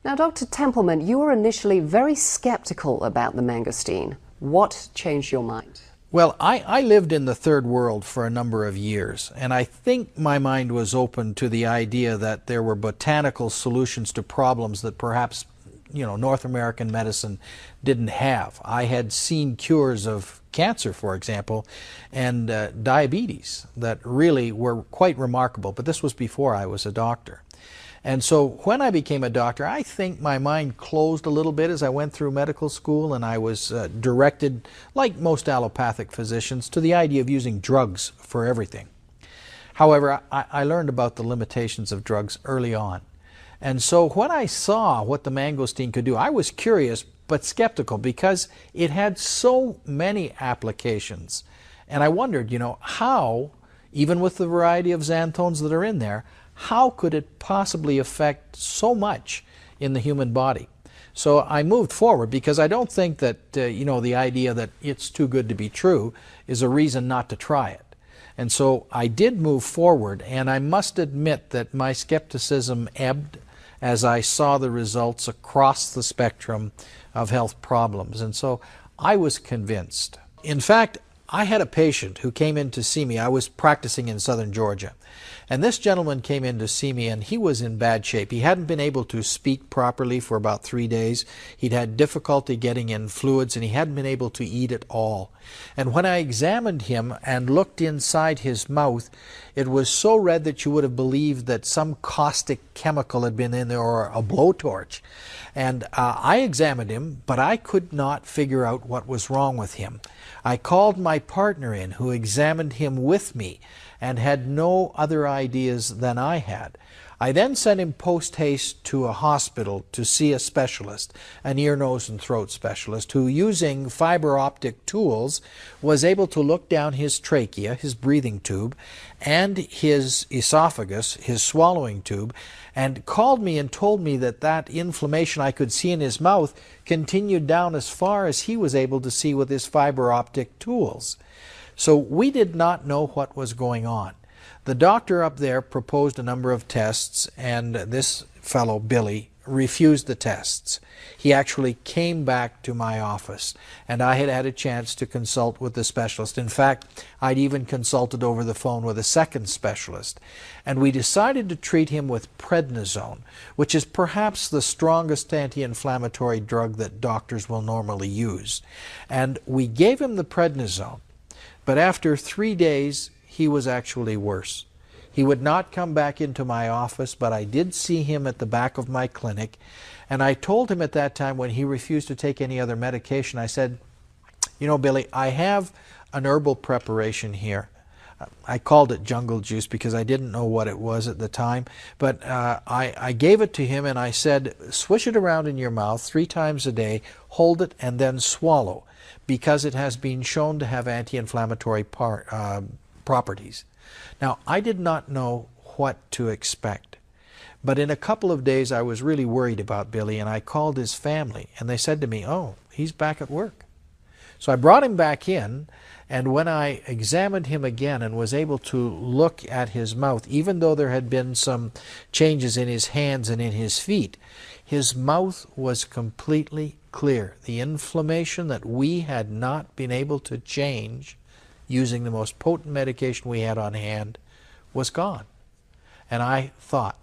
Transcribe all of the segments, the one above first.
Now, Dr. Templeman, you were initially very skeptical about the mangosteen. What changed your mind? Well, I lived in the third world for a number of years, and I think my mind was open to the idea that there were botanical solutions to problems that perhaps, North American medicine didn't have. I had seen cures of cancer, for example, and diabetes that really were quite remarkable, but this was before I was a doctor. And so when I became a doctor, I think my mind closed a little bit as I went through medical school, and I was directed, like most allopathic physicians, to the idea of using drugs for everything. However, I learned about the limitations of drugs early on. And so when I saw what the mangosteen could do, I was curious but skeptical because it had so many applications. And I wondered, how, even with the variety of xanthones that are in there, how could it possibly affect so much in the human body? So I moved forward because I don't think that, the idea that it's too good to be true is a reason not to try it. And so I did move forward, and I must admit that my skepticism ebbed as I saw the results across the spectrum of health problems. And so I was convinced. In fact, I had a patient who came in to see me. I was practicing in southern Georgia. And this gentleman came in to see me, and he was in bad shape. He hadn't been able to speak properly for about 3 days. He'd had difficulty getting in fluids, and he hadn't been able to eat at all. And when I examined him and looked inside his mouth, it was so red that you would have believed that some caustic chemical had been in there, or a blowtorch. And I examined him, but I could not figure out what was wrong with him. I called my partner in, who examined him with me and had no other ideas than I had. I then sent him post-haste to a hospital to see a specialist, an ear, nose, and throat specialist, who, using fiber optic tools, was able to look down his trachea, his breathing tube, and his esophagus, his swallowing tube, and called me and told me that that inflammation I could see in his mouth continued down as far as he was able to see with his fiber optic tools. So we did not know what was going on. The doctor up there proposed a number of tests, and this fellow, Billy, refused the tests. He actually came back to my office, and I had had a chance to consult with the specialist. In fact, I'd even consulted over the phone with a second specialist. And we decided to treat him with prednisone, which is perhaps the strongest anti-inflammatory drug that doctors will normally use. And we gave him the prednisone, but after 3 days, he was actually worse. He would not come back into my office, but I did see him at the back of my clinic, and I told him at that time, when he refused to take any other medication, I said, Billy, I have an herbal preparation here. I called it jungle juice because I didn't know what it was at the time, but I gave it to him, and I said, swish it around in your mouth 3 times a day, hold it, and then swallow, because it has been shown to have anti-inflammatory properties. Now, I did not know what to expect, but in a couple of days I was really worried about Billy, and I called his family, and they said to me, oh, he's back at work. So I brought him back in, and when I examined him again and was able to look at his mouth, even though there had been some changes in his hands and in his feet, his mouth was completely clear. The inflammation that we had not been able to change using the most potent medication we had on hand was gone. And I thought,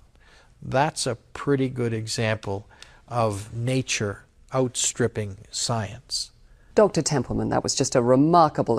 that's a pretty good example of nature outstripping science. Dr. Templeman, that was just a remarkable